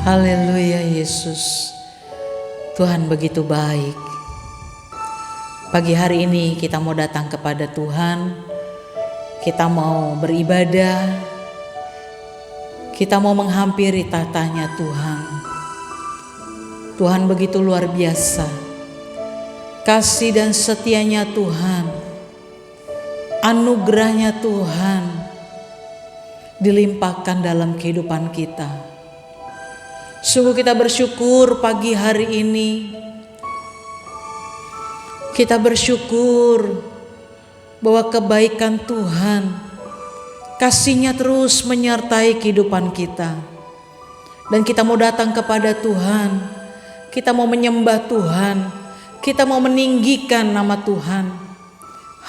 Haleluya Yesus. Tuhan begitu baik. Pagi hari ini kita mau datang kepada Tuhan. Kita mau beribadah. Kita mau menghampiri tatanya Tuhan. Tuhan begitu luar biasa. Kasih dan setianya Tuhan, anugerahnya Tuhan dilimpahkan dalam kehidupan kita. Sungguh kita bersyukur pagi hari ini. Kita bersyukur bahwa kebaikan Tuhan, kasih-Nya terus menyertai kehidupan kita. Dan kita mau datang kepada Tuhan. Kita mau menyembah Tuhan. Kita mau meninggikan nama Tuhan.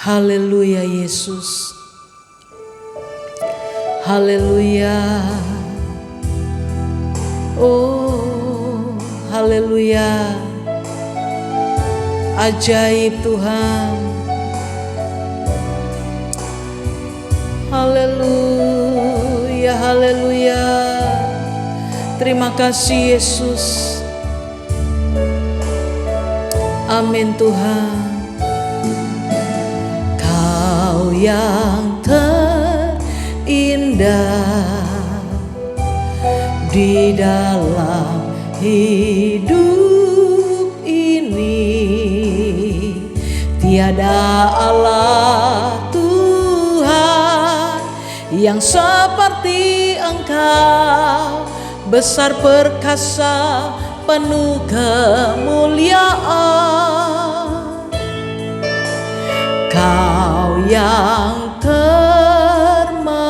Haleluya Yesus. Haleluya. Oh, haleluya. Ajaib Tuhan. Haleluya, haleluya. Terima kasih Yesus. Amin Tuhan. Kau yang terindah di dalam hidup ini, tiada Allah Tuhan yang seperti Engkau, besar perkasa penuh kemuliaan. Kau yang termanis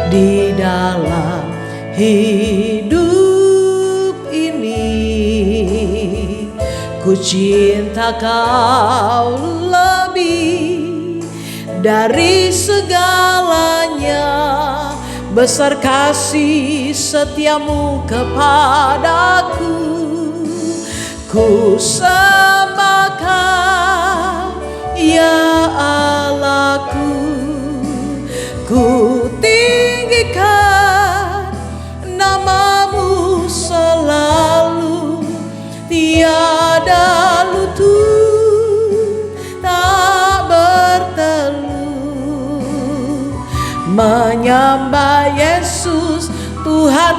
di dalam hidup ini, ku cinta Kau lebih dari segalanya. Besar kasih setiamu kepadaku, ku sembah Kau ya Allahku. Ku tinggikan namamu selalu, tiada lutut tak bertelut, menyembah Yesus Tuhan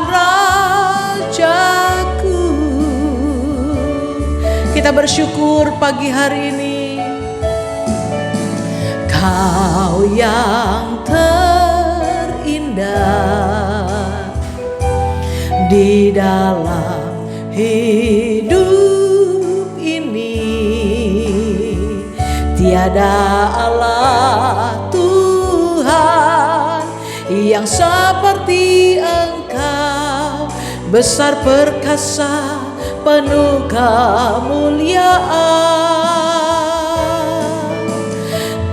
Rajaku. Kita bersyukur pagi hari ini. Kau yang terindah di dalam hidup ini, tiada Allah Tuhan yang seperti Engkau, besar perkasa penuh kemuliaan.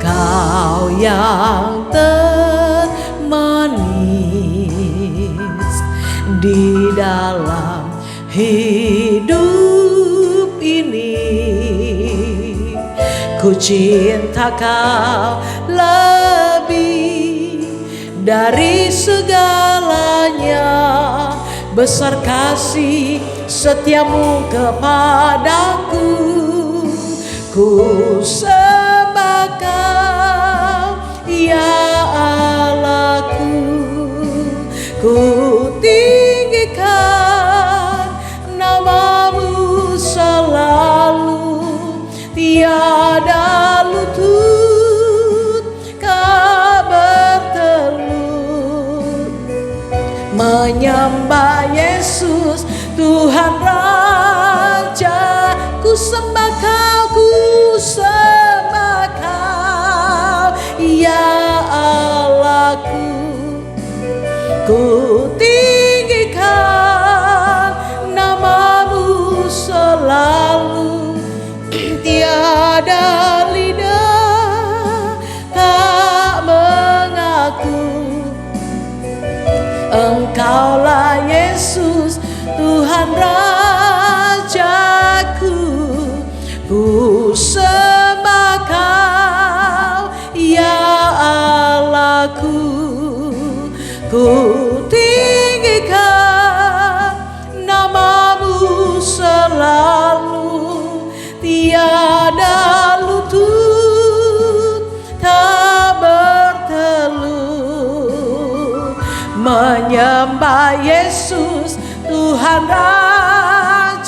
Kau yang termanis di dalam hidup ini, ku cinta Kau lebih dari segalanya. Besar kasih setiamu kepadaku, ku sembah Kau ya Allahku. Ku tinggikan namamu selalu, tiada lutut Kau bertelut, menyembah Yesus Tuhan Raja. Ku sembah Kau, ku sembah Kau ya Allahku. Ku tinggikan namamu selalu, tiada lidah tak mengaku Engkaulah Yesus Tuhan Rajaku. Ku sembah Kau ya Allahku. Ku tinggi Yesus, Tuhan Rajaku.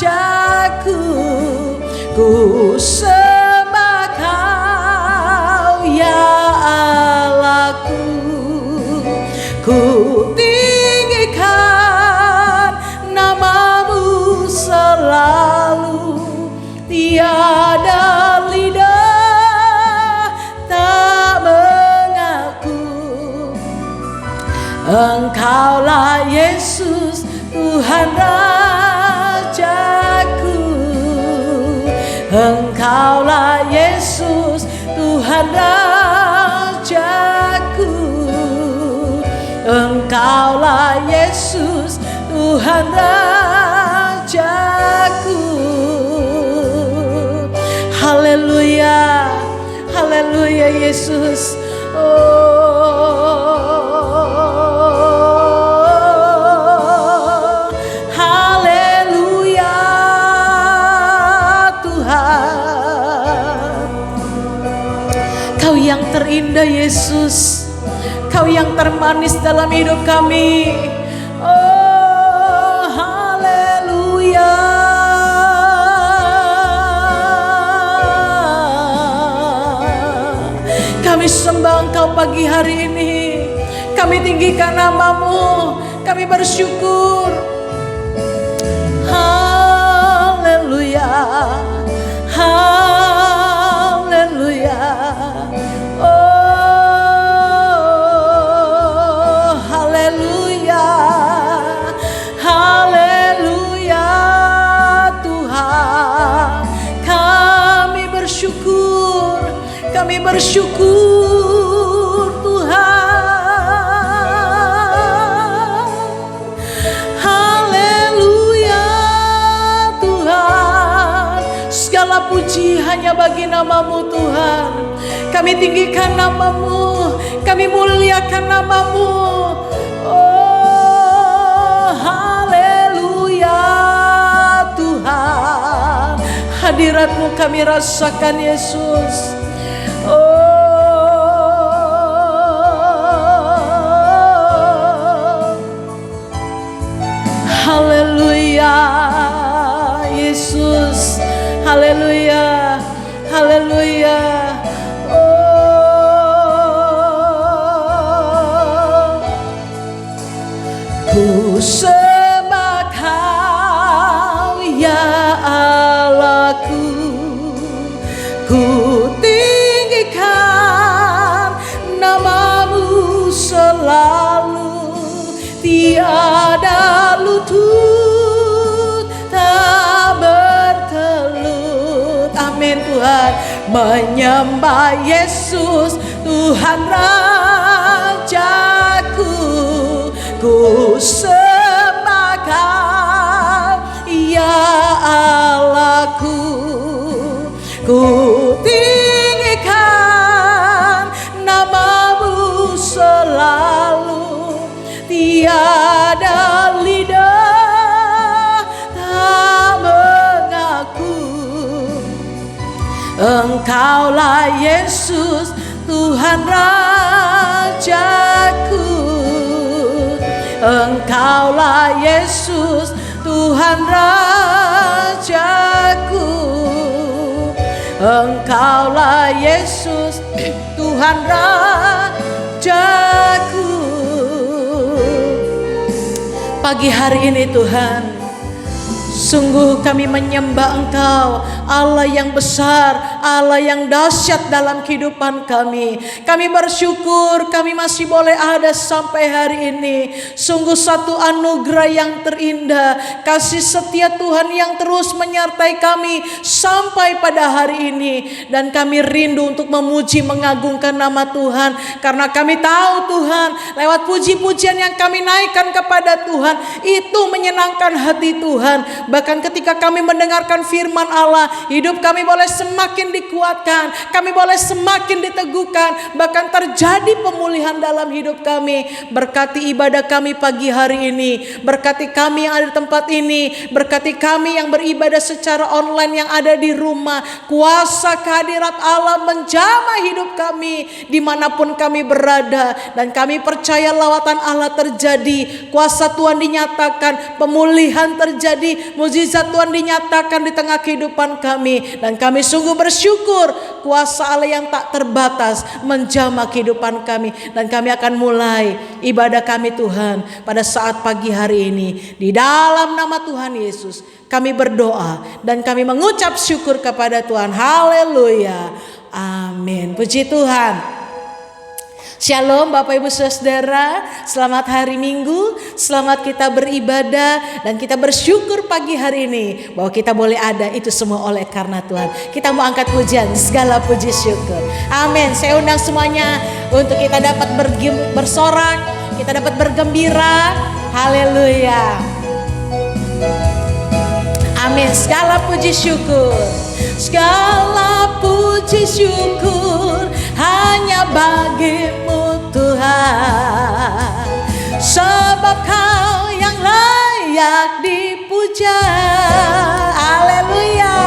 Ku sembah Kau ya Allahku. Ku tinggikan namamu selalu. Tiada lidah tak mengaku Engkaulah Yesus, Tuhan Rajaku. Engkaulah Yesus, Tuhan Rajaku. Engkaulah Yesus, Tuhan Rajaku. Haleluya, haleluya Yesus. Oh, haleluya Tuhan. Kau yang terindah Yesus, Kau yang termanis dalam hidup kami. Oh, haleluya. Kami sembah Engkau pagi hari ini. Kami tinggikan namamu. Kami bersyukur. Haleluya, haleluya. Oh, haleluya, haleluya Tuhan. Kami bersyukur. Kami bersyukur Tuhan. Haleluya Tuhan. Segala puji hanya bagi namamu Tuhan. Kami tinggikan namamu, kami muliakan namamu. Oh, haleluya Tuhan. Hadirat-Mu kami rasakan Yesus. Haleluya Yesus, haleluya, haleluya. Oh, ku sembah Kau ya Allahku. Ku tinggikan namamu selalu. Tiada lutut tak bertelut. Amin Tuhan. Menyembah Yesus, Tuhan Rajaku. Ku sembah Kau ya Allahku. Ku tinggikan namamu selalu. Tiada lidah tak mengaku Engkaulah Yesus, Tuhan Rajaku. Engkaulah Yesus, Tuhan Rajaku. Engkaulah Yesus, Tuhan Rajaku. Pagi hari ini Tuhan, sungguh kami menyembah Engkau, Allah yang besar, Allah yang dahsyat dalam kehidupan kami. Kami bersyukur kami masih boleh ada sampai hari ini. Sungguh satu anugerah yang terindah, kasih setia Tuhan yang terus menyertai kami sampai pada hari ini. Dan kami rindu untuk memuji mengagungkan nama Tuhan, karena kami tahu Tuhan, lewat puji-pujian yang kami naikkan kepada Tuhan, itu menyenangkan hati Tuhan. Bahkan ketika kami mendengarkan firman Allah, hidup kami boleh semakin dikuatkan, kami boleh semakin diteguhkan, bahkan terjadi pemulihan dalam hidup kami. Berkati ibadah kami pagi hari ini, berkati kami yang ada di tempat ini, berkati kami yang beribadah secara online yang ada di rumah. Kuasa kehadirat Allah menjamah hidup kami dimanapun kami berada, dan kami percaya lawatan Allah terjadi, kuasa Tuhan dinyatakan, pemulihan terjadi, mukjizat Tuhan dinyatakan di tengah kehidupan kami. Dan kami sungguh bersyukur kuasa Allah yang tak terbatas menjamah kehidupan kami. Dan kami akan mulai ibadah kami Tuhan pada saat pagi hari ini. Di dalam nama Tuhan Yesus kami berdoa dan kami mengucap syukur kepada Tuhan. Haleluya, amin. Puji Tuhan. Shalom Bapak Ibu Saudara, selamat hari Minggu, selamat kita beribadah, dan kita bersyukur pagi hari ini bahwa kita boleh ada, itu semua oleh karena Tuhan. Kita mau angkat pujian, segala puji syukur. Amin. Saya undang semuanya untuk kita dapat bersorak, kita dapat bergembira. Haleluya. Amin. Segala puji syukur, segala puji syukur hanya bagimu Tuhan, sebab Kau yang layak dipuja. Haleluya.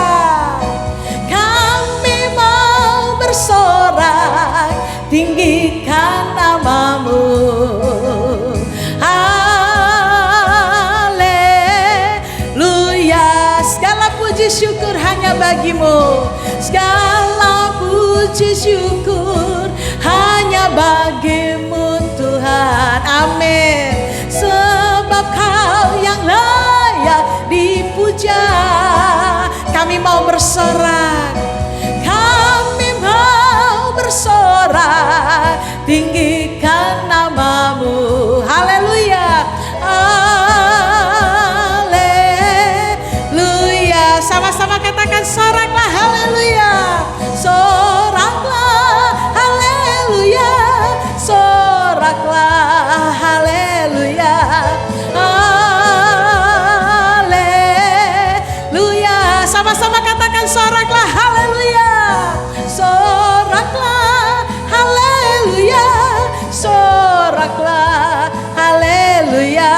Kami mau bersorak, tinggikan namamu. Haleluya. Segala puji syukur hanya bagimu, segala puji syukur hanya bagimu Tuhan. Amin. Sebab Kau yang layak dipuja. Kami mau bersorak, kami mau bersorak, tinggikan namamu. Haleluya. Haleluya. Sama-sama katakan soraklah haleluya. Soraklah haleluya. Soraklah haleluya. Haleluya. Sama-sama katakan soraklah haleluya. Soraklah haleluya. Soraklah haleluya.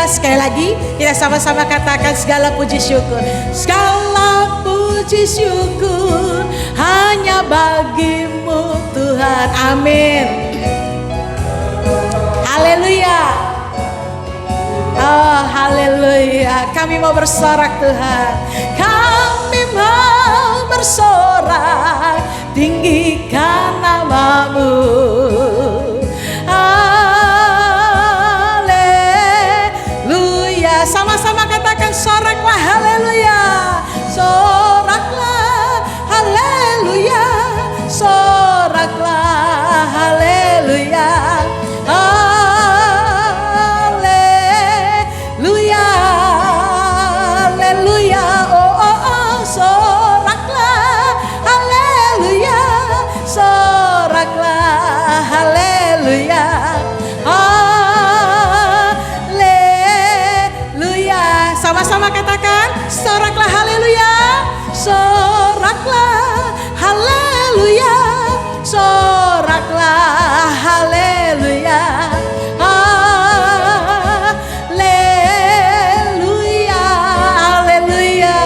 Sekali lagi kita sama-sama katakan segala puji syukur, segala puji syukur hanya bagimu Tuhan. Amin. Haleluya. Oh haleluya. Kami mau bersorak Tuhan, kami mau bersorak, tinggikan namamu. Sama-sama katakan soraklah haleluya. Soraklah haleluya. Soraklah haleluya. Haleluya. Haleluya. Oh oh oh. Soraklah haleluya. Soraklah haleluya. Sama-sama katakan soraklah haleluya. Soraklah haleluya. Soraklah haleluya. Haleluya. Haleluya.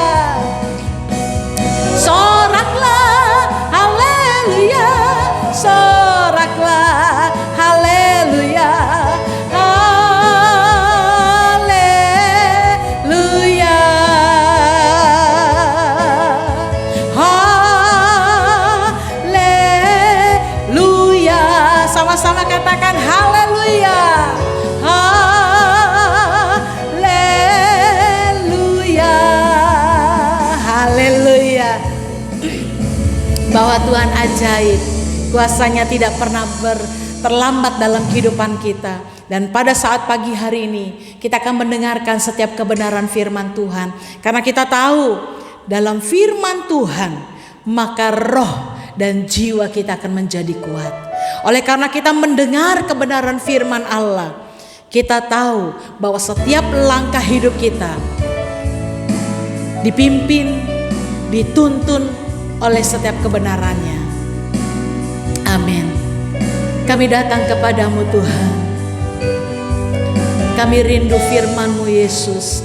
Soraklah haleluya. Soraklah haleluya. Sama-sama katakan haleluya. Haleluya. Haleluya. Bahwa Tuhan ajaib, kuasanya tidak pernah terlambat dalam kehidupan kita. Dan pada saat pagi hari ini kita akan mendengarkan setiap kebenaran firman Tuhan, karena kita tahu dalam firman Tuhan maka roh dan jiwa kita akan menjadi kuat. Oleh karena kita mendengar kebenaran firman Allah, kita tahu bahwa setiap langkah hidup kita dipimpin, dituntun oleh setiap kebenarannya. Amin. Kami datang kepadamu Tuhan. Kami rindu firman-Mu Yesus.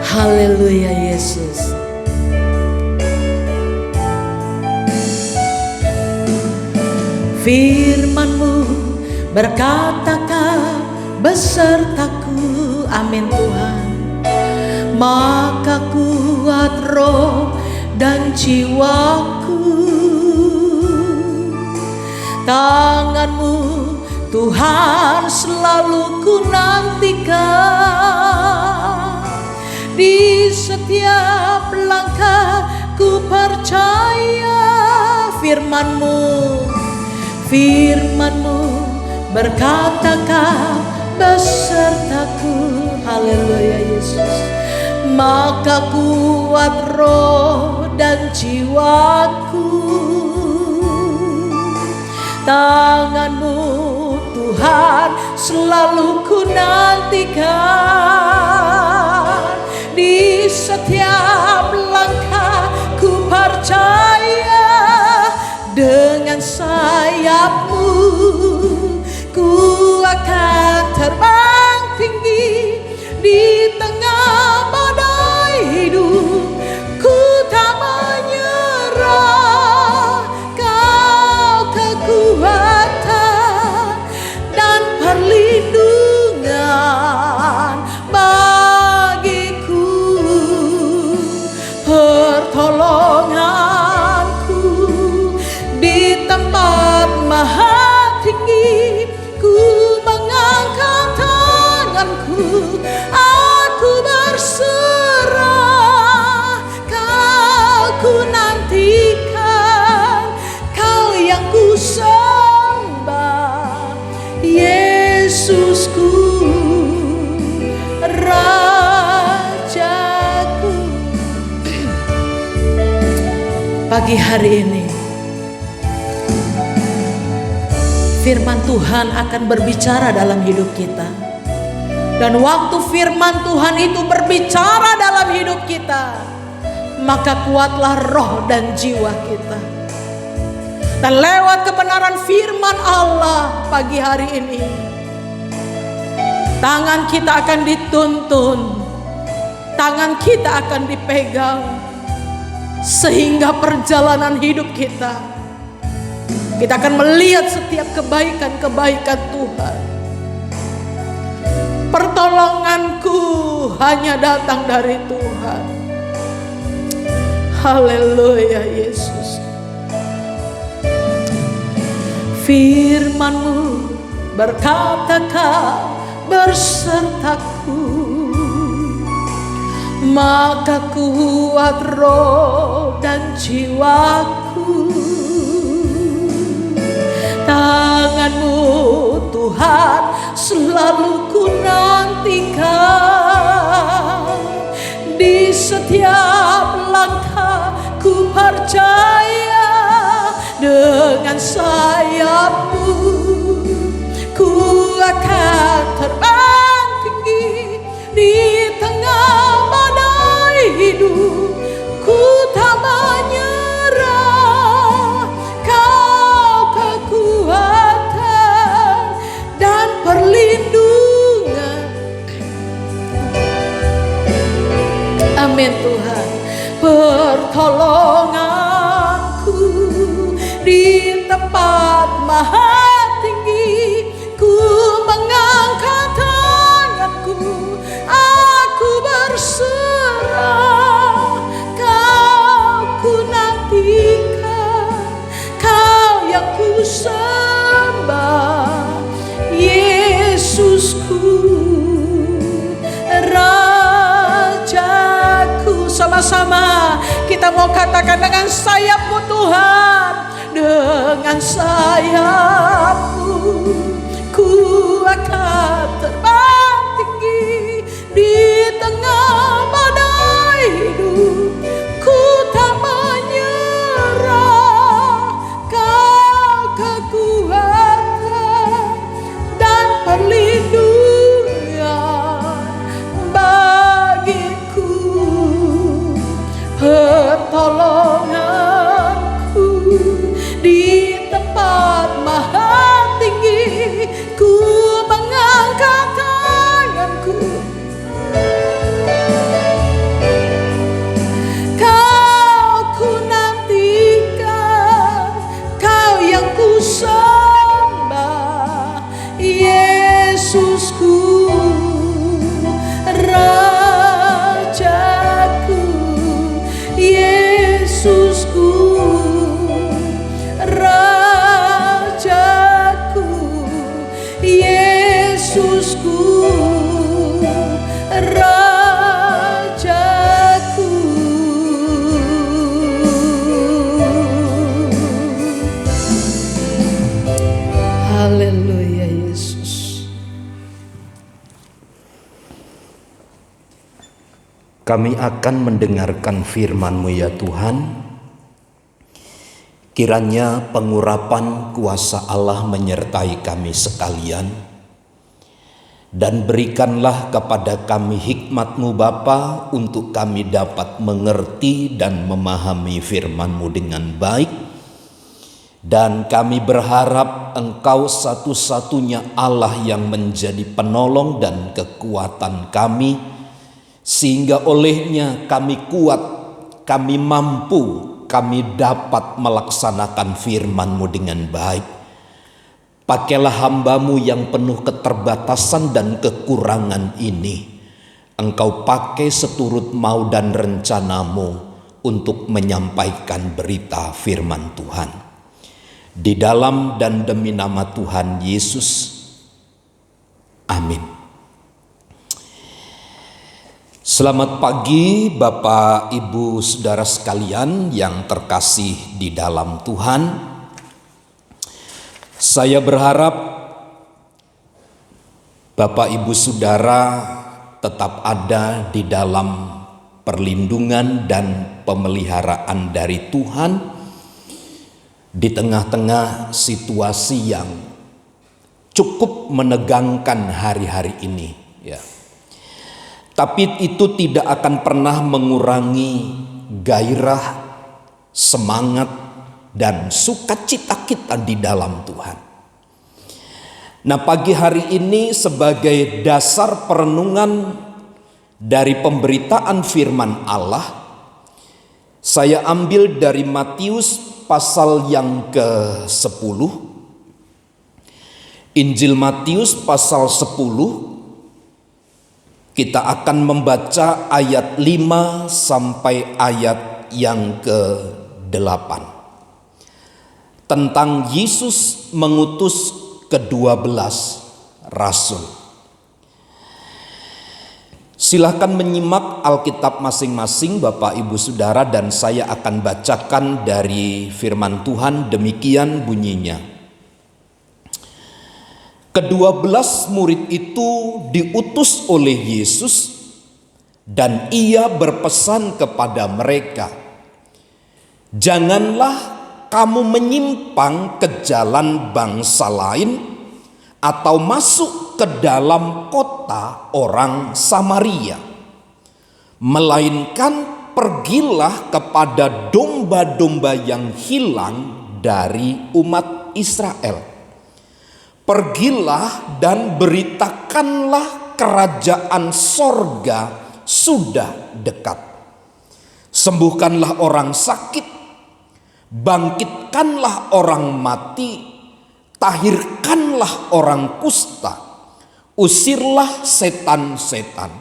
Haleluya Yesus. Firman-Mu berkatakan besertaku. Amin Tuhan. Maka kuat roh dan jiwaku. Tangan-Mu Tuhan selalu ku nantikan. Di setiap langkah ku percaya firman-Mu. Firman-Mu berkatakan besertaku. Haleluya Yesus. Maka kuat roh dan jiwaku. Tangan-Mu Tuhan selalu ku nantikan. Di setiap langkah ku percaya. Dengan sayap-Mu ku akan terbang tinggi. Di tengah badai hidup ku tak menyerah. Kau kekuatan dan perlindungan bagiku. Pertolonganku di tempat maha tinggi. Ku mengangkat tanganku, aku berserah. Kau ku nantikan, Kau yang ku sembah. Yesusku, Rajaku. Pagi hari ini firman Tuhan akan berbicara dalam hidup kita. Dan waktu firman Tuhan itu berbicara dalam hidup kita, maka kuatlah roh dan jiwa kita. Dan lewat kebenaran firman Allah pagi hari ini, tangan kita akan dituntun, tangan kita akan dipegang, sehingga perjalanan hidup kita akan melihat setiap kebaikan-kebaikan Tuhan. Pertolonganku hanya datang dari Tuhan. Haleluya Yesus. Firman-Mu berkatakan bersertaku. Maka kuat roh dan jiwaku. Tangan-Mu Tuhan selalu ku nantikan. Di setiap langkah ku percaya. Dengan sayap-Mu ku akan terbang tinggi. Di tengah badai hidup ku tak menyerah. Kau kekuatan dan perlindungan. Amin Tuhan. Pertolonganku di tempat maha tinggi. Ku mengangkat tanganku, aku berserah. Kau ku nantikan, Kau yang ku sembah. Yesusku, Rajaku. Sama-sama kita mau katakan dengan sayap-Mu Tuhan. Dengan sayap-Mu ku akan terbang tinggi. Di tengah badai hidup ku tak menyerah. Kau kekuatan dan perlindungan pertolonganku. Di tempat maha tinggi ku mengangkat tanganku. Kau ku nantikan, kau yang ku sembah, Yesusku, Rajaku, Yesusku, Rajaku, Yesusku, Rajaku. Haleluya Yesus. Kami akan mendengarkan firman-Mu ya Tuhan. Kiranya pengurapan kuasa Allah menyertai kami sekalian. Dan berikanlah kepada kami hikmat-Mu Bapa untuk kami dapat mengerti dan memahami firman-Mu dengan baik. Dan kami berharap Engkau satu-satunya Allah yang menjadi penolong dan kekuatan kami, sehingga olehnya kami kuat, kami mampu, kami dapat melaksanakan firman-Mu dengan baik. Pakailah hamba-Mu yang penuh keterbatasan dan kekurangan ini. Engkau pakai seturut mau dan rencana-Mu untuk menyampaikan berita firman Tuhan. Di dalam dan demi nama Tuhan Yesus. Amin. Selamat pagi Bapak, Ibu, Saudara sekalian yang terkasih di dalam Tuhan. Saya berharap Bapak, Ibu, Saudara tetap ada di dalam perlindungan dan pemeliharaan dari Tuhan di tengah-tengah situasi yang cukup menegangkan hari-hari ini, ya. Tapi itu tidak akan pernah mengurangi gairah, semangat, dan sukacita kita di dalam Tuhan. Nah, pagi hari ini sebagai dasar perenungan dari pemberitaan firman Allah, saya ambil dari Matius pasal yang ke-10. Injil Matius pasal 10. Kita akan membaca ayat 5 sampai ayat yang ke-8. Tentang Yesus mengutus ke-12 rasul. Silahkan menyimak Alkitab masing-masing Bapak, Ibu, Saudara, dan saya akan bacakan dari firman Tuhan. Demikian bunyinya. Ke-12 murid itu diutus oleh Yesus dan ia berpesan kepada mereka, "Janganlah kamu menyimpang ke jalan bangsa lain atau masuk ke dalam kota orang Samaria, melainkan pergilah kepada domba-domba yang hilang dari umat Israel. Pergilah dan beritakanlah kerajaan sorga sudah dekat. Sembuhkanlah orang sakit, bangkitkanlah orang mati, tahirkanlah orang kusta, usirlah setan-setan.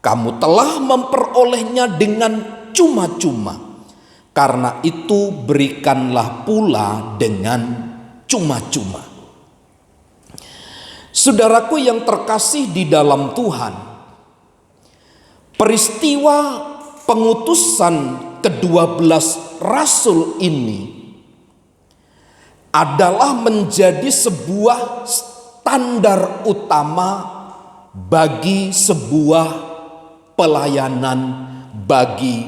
Kamu telah memperolehnya dengan cuma-cuma, karena itu berikanlah pula dengan cuma-cuma." Saudaraku yang terkasih di dalam Tuhan, peristiwa pengutusan ke-12 rasul ini adalah menjadi sebuah standar utama bagi sebuah pelayanan bagi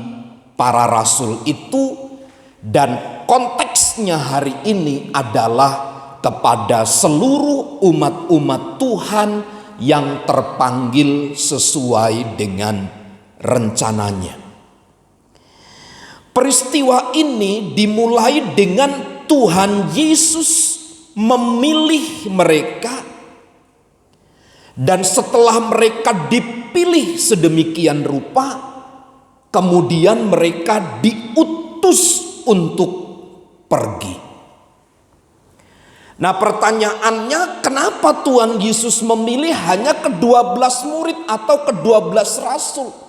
para rasul itu, dan konteksnya hari ini adalah kepada seluruh umat-umat Tuhan yang terpanggil sesuai dengan rencananya. Peristiwa ini dimulai dengan Tuhan Yesus memilih mereka, dan setelah mereka dipilih sedemikian rupa, kemudian mereka diutus untuk pergi. Nah, pertanyaannya, kenapa Tuhan Yesus memilih hanya ke-12 murid atau ke-12 rasul?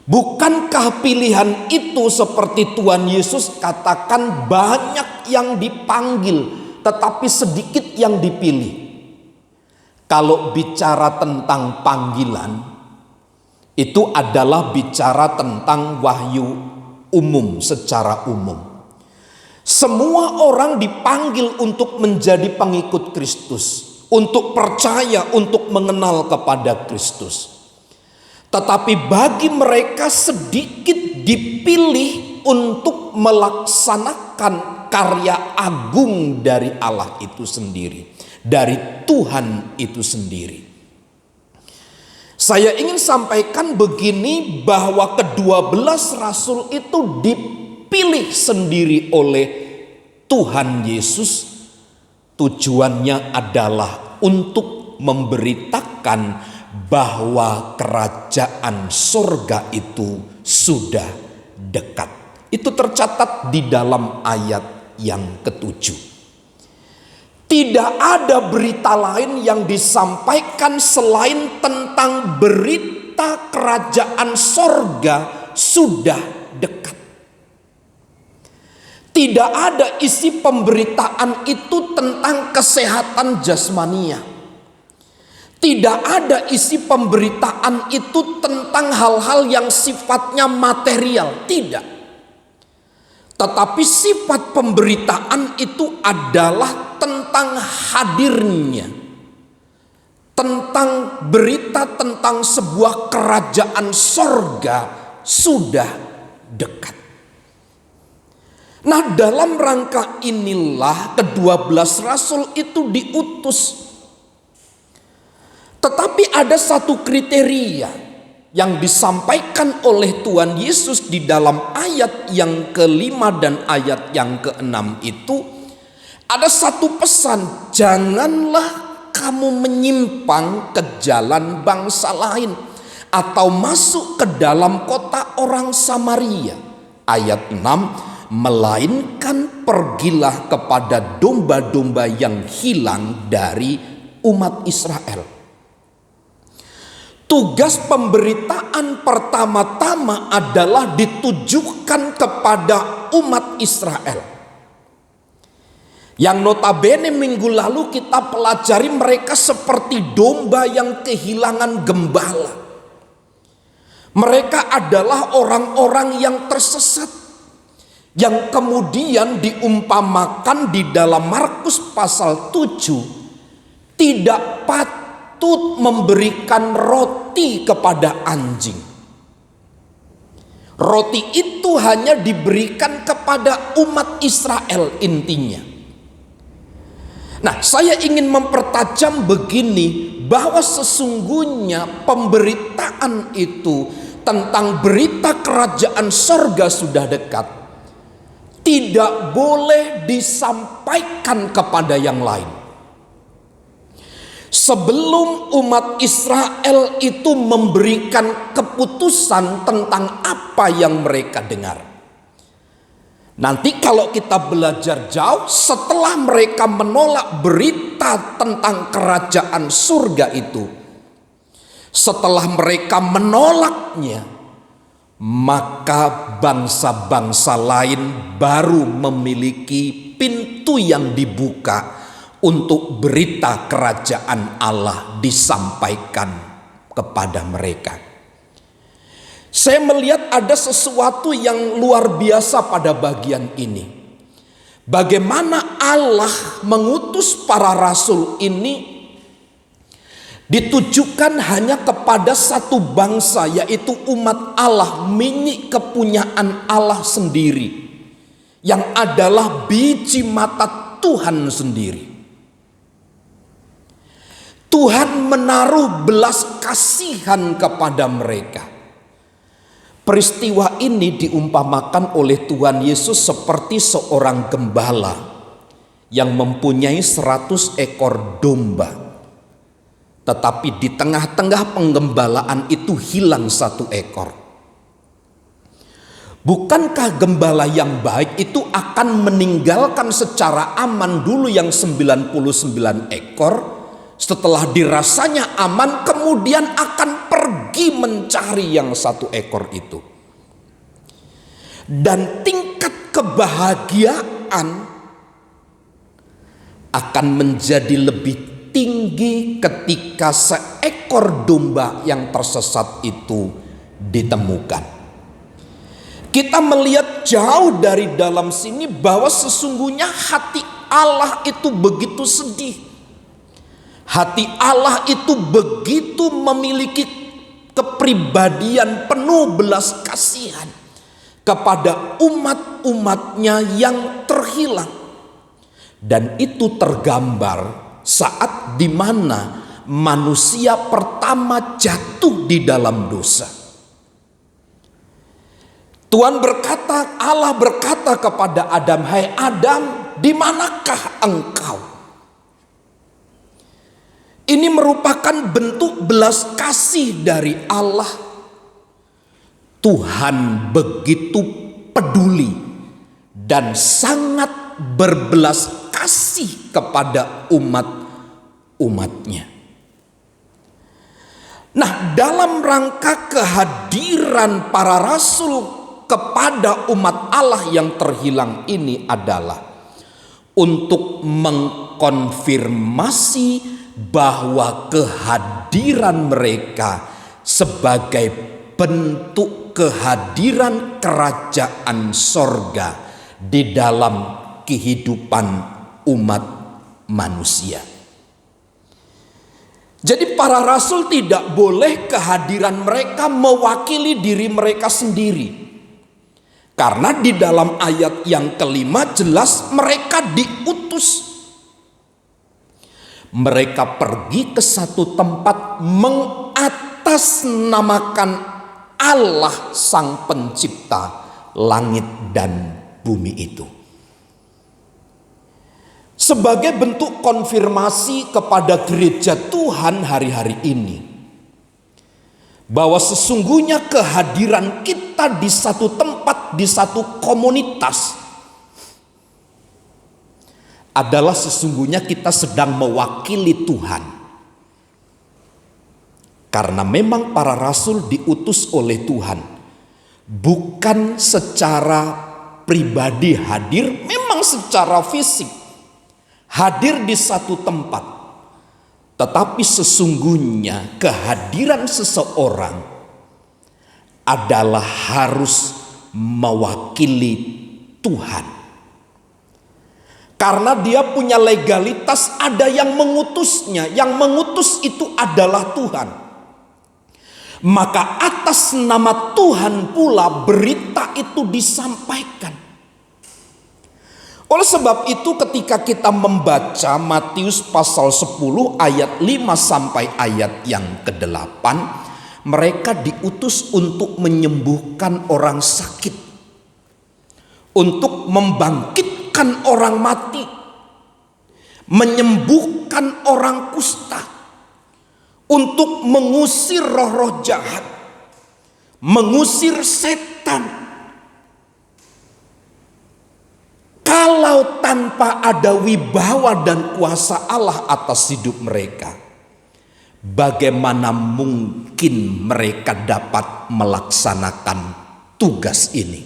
Bukankah pilihan itu seperti Tuhan Yesus katakan, banyak yang dipanggil tetapi sedikit yang dipilih? Kalau bicara tentang panggilan, itu adalah bicara tentang wahyu umum, secara umum. Semua orang dipanggil untuk menjadi pengikut Kristus, untuk percaya, untuk mengenal kepada Kristus. Tetapi bagi mereka sedikit dipilih untuk melaksanakan karya agung dari Allah itu sendiri, dari Tuhan itu sendiri. Saya ingin sampaikan begini, bahwa ke-12 rasul itu dipilih sendiri oleh Tuhan Yesus. Tujuannya adalah untuk memberitakan bahwa kerajaan surga itu sudah dekat. Itu tercatat di dalam ayat yang ke-7. Tidak ada berita lain yang disampaikan selain tentang berita kerajaan surga sudah dekat. Tidak ada isi pemberitaan itu tentang kesehatan jasmania. Tidak ada isi pemberitaan itu tentang hal-hal yang sifatnya material, tidak. Tetapi sifat pemberitaan itu adalah tentang hadirnya, tentang berita tentang sebuah kerajaan sorga sudah dekat. Nah, dalam rangka inilah ke-12 rasul itu diutus. Tetapi ada satu kriteria yang disampaikan oleh Tuhan Yesus di dalam ayat yang ke-5 dan ayat yang ke-6 itu. Ada satu pesan, janganlah kamu menyimpang ke jalan bangsa lain atau masuk ke dalam kota orang Samaria. Ayat 6, melainkan pergilah kepada domba-domba yang hilang dari umat Israel. Tugas pemberitaan pertama-tama adalah ditujukan kepada umat Israel. Yang notabene minggu lalu kita pelajari mereka seperti domba yang kehilangan gembala. Mereka adalah orang-orang yang tersesat, yang kemudian diumpamakan di dalam Markus pasal 7, tidak patut memberikan roti kepada anjing. Roti itu hanya diberikan kepada umat Israel intinya. Nah, saya ingin mempertajam begini, bahwa sesungguhnya pemberitaan itu tentang berita kerajaan surga sudah dekat tidak boleh disampaikan kepada yang lain sebelum umat Israel itu memberikan keputusan tentang apa yang mereka dengar. Nanti kalau kita belajar jauh, setelah mereka menolak berita tentang kerajaan surga itu, setelah mereka menolaknya, maka bangsa-bangsa lain baru memiliki pintu yang dibuka untuk berita kerajaan Allah disampaikan kepada mereka. Saya melihat ada sesuatu yang luar biasa pada bagian ini. Bagaimana Allah mengutus para rasul ini ditujukan hanya kepada satu bangsa, yaitu umat Allah, milik kepunyaan Allah sendiri, yang adalah biji mata Tuhan sendiri. Tuhan menaruh belas kasihan kepada mereka. Peristiwa ini diumpamakan oleh Tuhan Yesus seperti seorang gembala yang mempunyai 100 ekor domba. Tetapi di tengah-tengah penggembalaan itu hilang 1 ekor. Bukankah gembala yang baik itu akan meninggalkan secara aman dulu yang 99 ekor, setelah dirasanya aman kemudian akan pergi mencari yang 1 ekor itu. Dan tingkat kebahagiaan akan menjadi lebih tinggi ketika seekor domba yang tersesat itu ditemukan. Kita melihat jauh dari dalam sini bahwa sesungguhnya hati Allah itu begitu sedih. Hati Allah itu begitu memiliki kepribadian penuh belas kasihan kepada umat-umatnya yang terhilang. Dan itu tergambar saat dimana manusia pertama jatuh di dalam dosa. Tuhan berkata, Allah berkata kepada Adam, "Hai Adam, di manakah engkau?" Ini merupakan bentuk belas kasih dari Allah. Tuhan begitu peduli dan sangat berbelas kasih kepada umat-umatnya. Nah, dalam rangka kehadiran para rasul kepada umat Allah yang terhilang ini adalah untuk mengkonfirmasi bahwa kehadiran mereka sebagai bentuk kehadiran kerajaan sorga di dalam kehidupan umat manusia. Jadi para rasul tidak boleh kehadiran mereka mewakili diri mereka sendiri. Karena di dalam ayat yang kelima jelas mereka diutus. Mereka pergi ke satu tempat mengatasnamakan Allah Sang Pencipta langit dan bumi itu. Sebagai bentuk konfirmasi kepada gereja Tuhan hari-hari ini, bahwa sesungguhnya kehadiran kita di satu tempat, di satu komunitas, adalah sesungguhnya kita sedang mewakili Tuhan. Karena memang para rasul diutus oleh Tuhan, bukan secara pribadi hadir, memang secara fisik hadir di satu tempat. Tetapi sesungguhnya kehadiran seseorang adalah harus mewakili Tuhan. Karena dia punya legalitas, ada yang mengutusnya. Yang mengutus itu adalah Tuhan. Maka atas nama Tuhan pula berita itu disampaikan. Oleh sebab itu ketika kita membaca Matius pasal 10 ayat 5 sampai ayat yang ke-8, mereka diutus untuk menyembuhkan orang sakit, untuk membangkitkan orang mati, menyembuhkan orang kusta, untuk mengusir roh-roh jahat, mengusir setan. Kalau tanpa ada wibawa dan kuasa Allah atas hidup mereka, bagaimana mungkin mereka dapat melaksanakan tugas ini?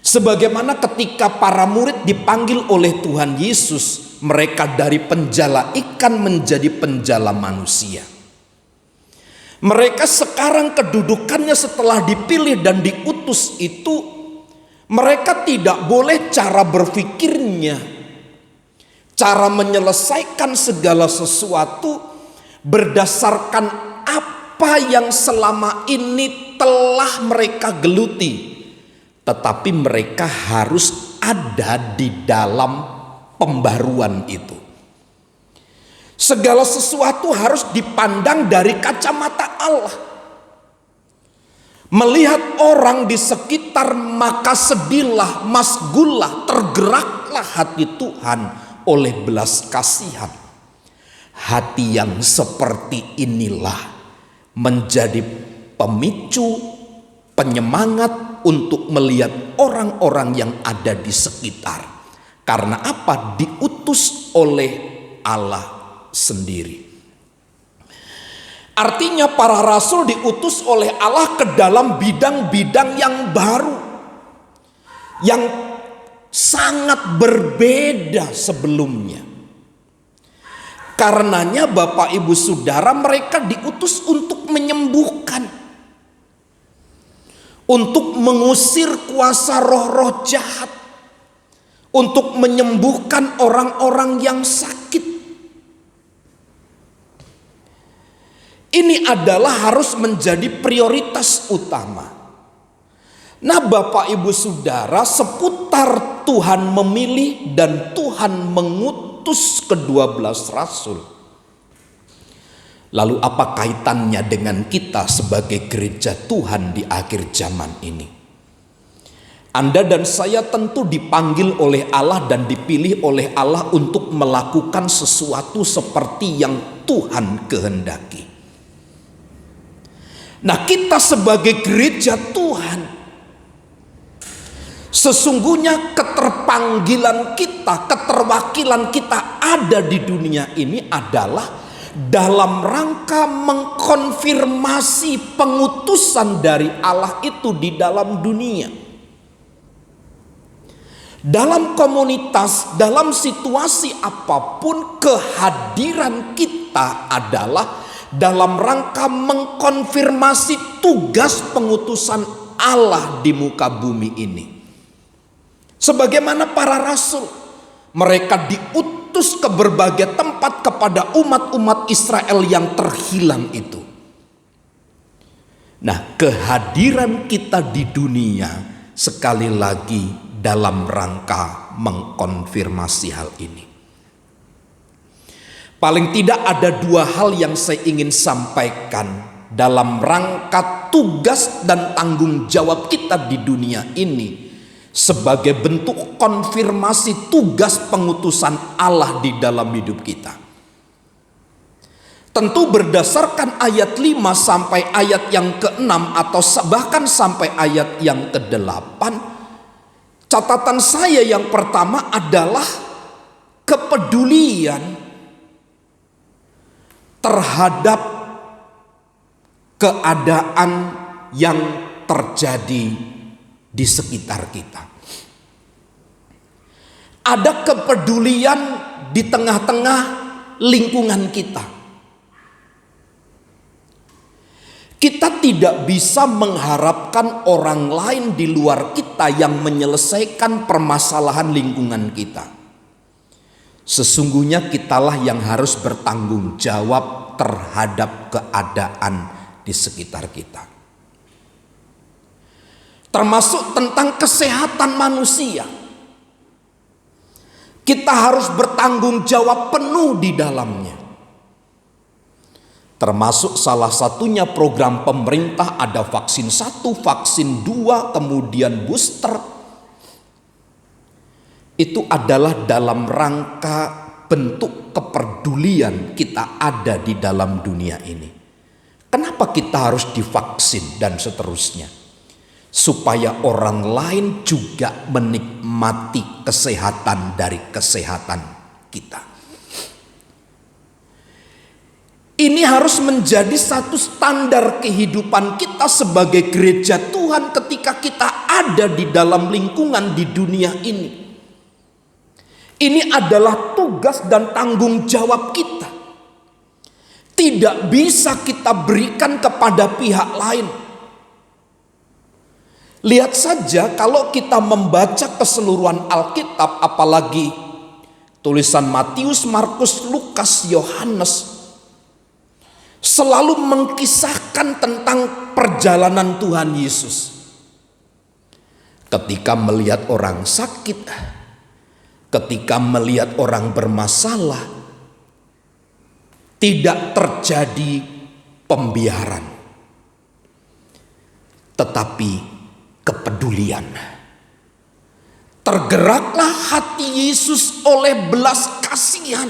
Sebagaimana ketika para murid dipanggil oleh Tuhan Yesus, mereka dari penjala ikan menjadi penjala manusia. Mereka sekarang kedudukannya setelah dipilih dan diutus itu, mereka tidak boleh cara berpikirnya, cara menyelesaikan segala sesuatu berdasarkan apa yang selama ini telah mereka geluti. Tetapi mereka harus ada di dalam pembaruan itu. Segala sesuatu harus dipandang dari kacamata Allah. Melihat orang di sekitar, maka sedihlah, masgullah, tergeraklah hati Tuhan oleh belas kasihan. Hati yang seperti inilah menjadi pemicu, penyemangat untuk melihat orang-orang yang ada di sekitar. Karena apa? Diutus oleh Allah sendiri. Artinya para rasul diutus oleh Allah ke dalam bidang-bidang yang baru, yang sangat berbeda sebelumnya. Karenanya Bapak Ibu Saudara, mereka diutus untuk menyembuhkan, untuk mengusir kuasa roh-roh jahat, untuk menyembuhkan orang-orang yang sakit. Ini adalah harus menjadi prioritas utama. Nah Bapak Ibu Saudara, seputar Tuhan memilih dan Tuhan mengutus ke-12 rasul. Lalu apa kaitannya dengan kita sebagai gereja Tuhan di akhir zaman ini? Anda dan saya tentu dipanggil oleh Allah dan dipilih oleh Allah untuk melakukan sesuatu seperti yang Tuhan kehendaki. Nah, kita sebagai gereja Tuhan, sesungguhnya keterpanggilan kita, keterwakilan kita ada di dunia ini adalah dalam rangka mengkonfirmasi pengutusan dari Allah itu di dalam dunia. Dalam komunitas, dalam situasi apapun, kehadiran kita adalah dalam rangka mengkonfirmasi tugas pengutusan Allah di muka bumi ini. Sebagaimana para rasul, mereka diutus ke berbagai tempat kepada umat-umat Israel yang terhilang itu. Nah, kehadiran kita di dunia sekali lagi dalam rangka mengkonfirmasi hal ini. Paling tidak ada dua hal yang saya ingin sampaikan dalam rangka tugas dan tanggung jawab kita di dunia ini sebagai bentuk konfirmasi tugas pengutusan Allah di dalam hidup kita. Tentu berdasarkan ayat 5 sampai ayat yang ke-6 atau bahkan sampai ayat yang ke-8, catatan saya yang pertama adalah kepedulian terhadap keadaan yang terjadi di sekitar kita. Ada kepedulian di tengah-tengah lingkungan kita. Kita tidak bisa mengharapkan orang lain di luar kita yang menyelesaikan permasalahan lingkungan kita. Sesungguhnya kitalah yang harus bertanggung jawab terhadap keadaan di sekitar kita. Termasuk tentang kesehatan manusia. Kita harus bertanggung jawab penuh di dalamnya. Termasuk salah satunya program pemerintah, ada vaksin 1, vaksin 2, kemudian booster. Itu adalah dalam rangka bentuk kepedulian kita ada di dalam dunia ini. Kenapa kita harus divaksin dan seterusnya? Supaya orang lain juga menikmati kesehatan dari kesehatan kita. Ini harus menjadi satu standar kehidupan kita sebagai gereja Tuhan ketika kita ada di dalam lingkungan di dunia ini. Ini adalah tugas dan tanggung jawab kita. Tidak bisa kita berikan kepada pihak lain. Lihat saja kalau kita membaca keseluruhan Alkitab, apalagi tulisan Matius, Markus, Lukas, Yohanes, selalu mengkisahkan tentang perjalanan Tuhan Yesus. Ketika melihat orang sakit, ketika melihat orang bermasalah, tidak terjadi pembiaran. tetapi kepedulian. Tergeraklah hati Yesus oleh belas kasihan.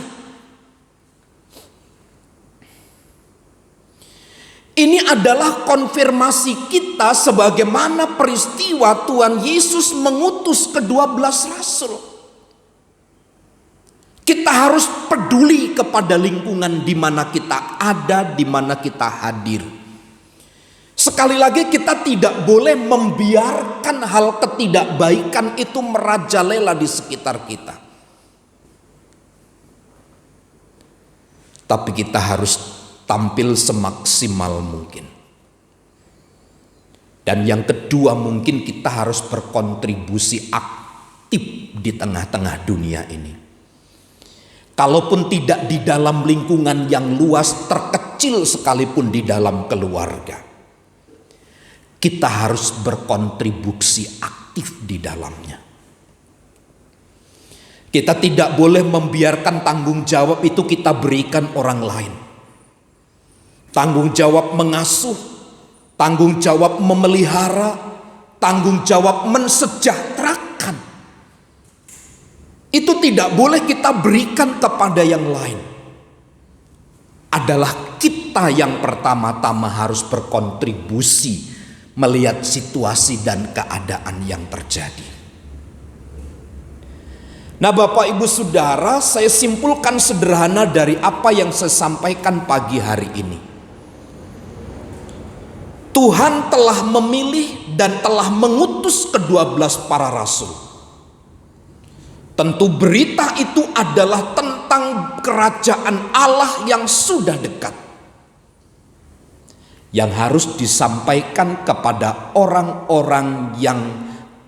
Ini adalah konfirmasi kita sebagaimana peristiwa Tuhan Yesus mengutus ke-12 rasul. Kita harus peduli kepada lingkungan di mana kita ada, di mana kita hadir. Sekali lagi, kita tidak boleh membiarkan hal ketidakbaikan itu merajalela di sekitar kita. Tapi kita harus tampil semaksimal mungkin. Dan yang kedua, mungkin kita harus berkontribusi aktif di tengah-tengah dunia ini. Kalaupun tidak di dalam lingkungan yang luas, terkecil sekalipun di dalam keluarga, kita harus berkontribusi aktif di dalamnya. Kita tidak boleh membiarkan tanggung jawab itu kita berikan orang lain. Tanggung jawab mengasuh, tanggung jawab memelihara, tanggung jawab mensejahterakan. Itu tidak boleh kita berikan kepada yang lain. Adalah kita yang pertama-tama harus berkontribusi melihat situasi dan keadaan yang terjadi. Nah, Bapak Ibu Saudara, saya simpulkan sederhana dari apa yang saya sampaikan pagi hari ini. Tuhan telah memilih dan telah mengutus ke-12 para rasul. Tentu berita itu adalah tentang kerajaan Allah yang sudah dekat, yang harus disampaikan kepada orang-orang yang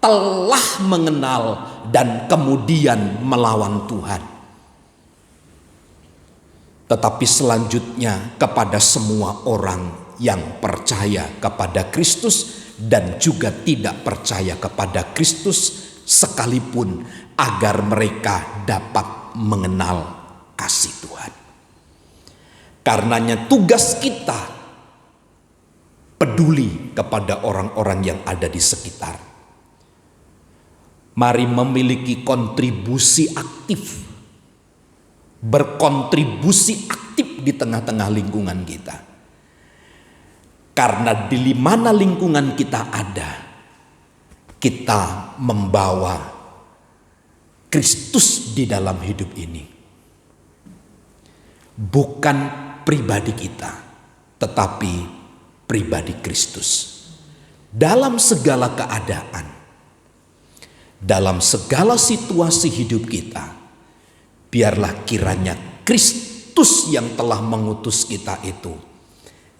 telah mengenal dan kemudian melawan Tuhan. Tetapi selanjutnya kepada semua orang yang percaya kepada Kristus dan juga tidak percaya kepada Kristus sekalipun, agar mereka dapat mengenal kasih Tuhan. Karenanya tugas kita peduli kepada orang-orang yang ada di sekitar. Mari memiliki kontribusi aktif, berkontribusi aktif di tengah-tengah lingkungan kita. Karena di mana lingkungan kita ada, kita membawa Kristus di dalam hidup ini. Bukan pribadi kita, tetapi pribadi Kristus. Dalam segala keadaan, dalam segala situasi hidup kita, biarlah kiranya Kristus yang telah mengutus kita itu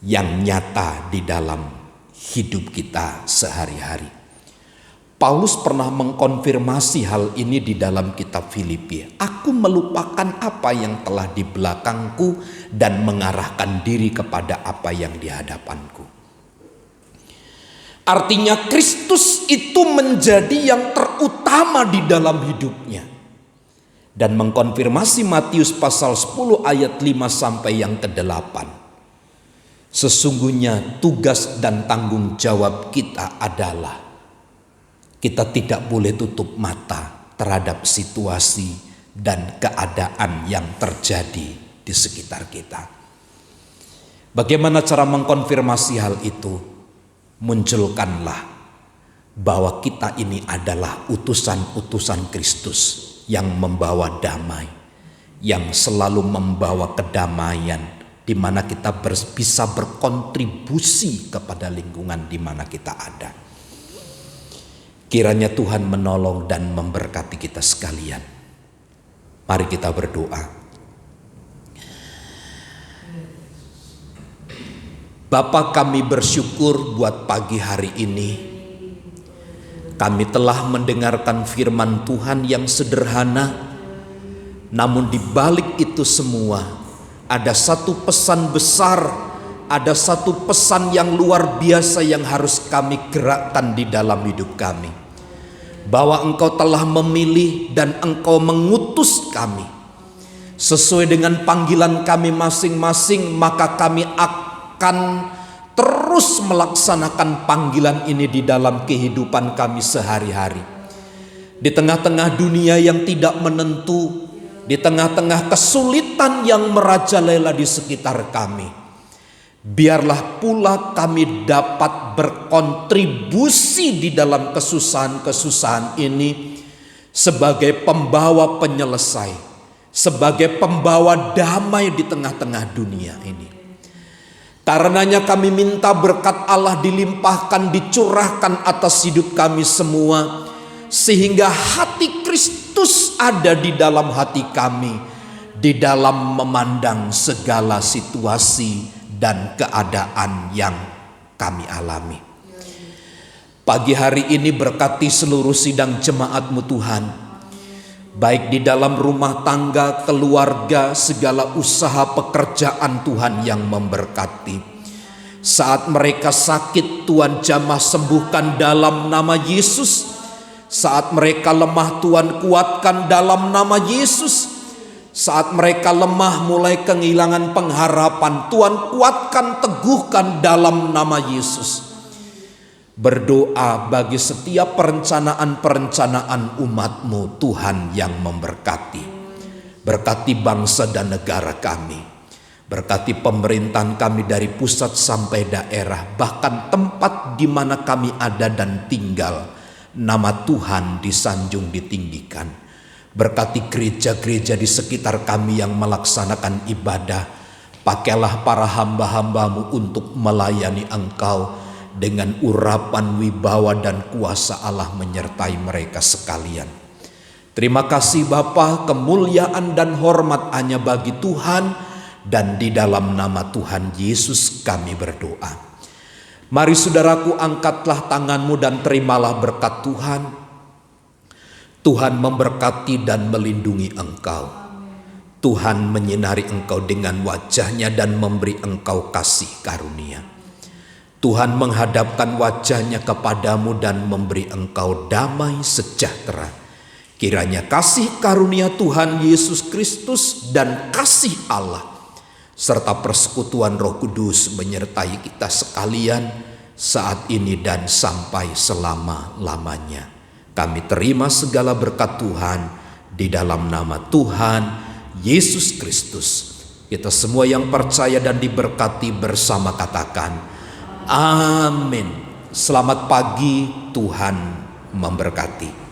yang nyata di dalam hidup kita sehari-hari. Paulus pernah mengkonfirmasi hal ini di dalam kitab Filipi. Aku melupakan apa yang telah di belakangku dan mengarahkan diri kepada apa yang di hadapanku. Artinya Kristus itu menjadi yang terutama di dalam hidupnya. Dan mengkonfirmasi Matius pasal 10 ayat 5 sampai yang ke-8. Sesungguhnya tugas dan tanggung jawab kita adalah kita tidak boleh tutup mata terhadap situasi dan keadaan yang terjadi di sekitar kita. Bagaimana cara mengkonfirmasi hal itu? Munculkanlah bahwa kita ini adalah utusan-utusan Kristus yang membawa damai, yang selalu membawa kedamaian, di mana kita bisa berkontribusi kepada lingkungan di mana kita ada. Kiranya Tuhan menolong dan memberkati kita sekalian. Mari kita berdoa. Bapa, kami bersyukur buat pagi hari ini. Kami telah mendengarkan firman Tuhan yang sederhana. Namun di balik itu semua ada satu pesan besar, ada satu pesan yang luar biasa yang harus kami gerakkan di dalam hidup kami. Bahwa Engkau telah memilih dan Engkau mengutus kami. Sesuai dengan panggilan kami masing-masing, maka kami akan terus melaksanakan panggilan ini di dalam kehidupan kami sehari-hari. Di tengah-tengah dunia yang tidak menentu, di tengah-tengah kesulitan yang merajalela di sekitar kami, biarlah pula kami dapat berkontribusi di dalam kesusahan-kesusahan ini sebagai pembawa penyelesai, sebagai pembawa damai di tengah-tengah dunia ini. Karenanya kami minta berkat Allah dilimpahkan, dicurahkan atas hidup kami semua, sehingga hati Kristus ada di dalam hati kami, di dalam memandang segala situasi dan keadaan yang kami alami. Pagi hari ini berkati seluruh sidang jemaat-Mu Tuhan, baik di dalam rumah tangga, keluarga, segala usaha pekerjaan Tuhan yang memberkati. Saat mereka sakit, Tuhan jamah sembuhkan dalam nama Yesus. Saat mereka lemah, Tuhan kuatkan dalam nama Yesus. Saat mereka lemah, mulai kehilangan pengharapan, Tuhan kuatkan, teguhkan dalam nama Yesus. Berdoa bagi setiap perencanaan-perencanaan umat-Mu Tuhan yang memberkati. Berkati bangsa dan negara kami. Berkati pemerintahan kami dari pusat sampai daerah, bahkan tempat di mana kami ada dan tinggal. Nama Tuhan disanjung, ditinggikan. Berkati gereja-gereja di sekitar kami yang melaksanakan ibadah. Pakailah para hamba-hamba-Mu untuk melayani Engkau dengan urapan wibawa dan kuasa Allah menyertai mereka sekalian. Terima kasih Bapa, kemuliaan dan hormat hanya bagi Tuhan, dan di dalam nama Tuhan Yesus kami berdoa. Mari saudaraku, angkatlah tanganmu dan terimalah berkat Tuhan. Tuhan memberkati dan melindungi engkau. Tuhan menyinari engkau dengan wajah-Nya dan memberi engkau kasih karunia. Tuhan menghadapkan wajah-Nya kepadamu dan memberi engkau damai sejahtera. Kiranya kasih karunia Tuhan Yesus Kristus dan kasih Allah serta persekutuan Roh Kudus menyertai kita sekalian saat ini dan sampai selama-lamanya. Kami terima segala berkat Tuhan di dalam nama Tuhan Yesus Kristus. Kita semua yang percaya dan diberkati bersama katakan amin. Selamat pagi, Tuhan memberkati.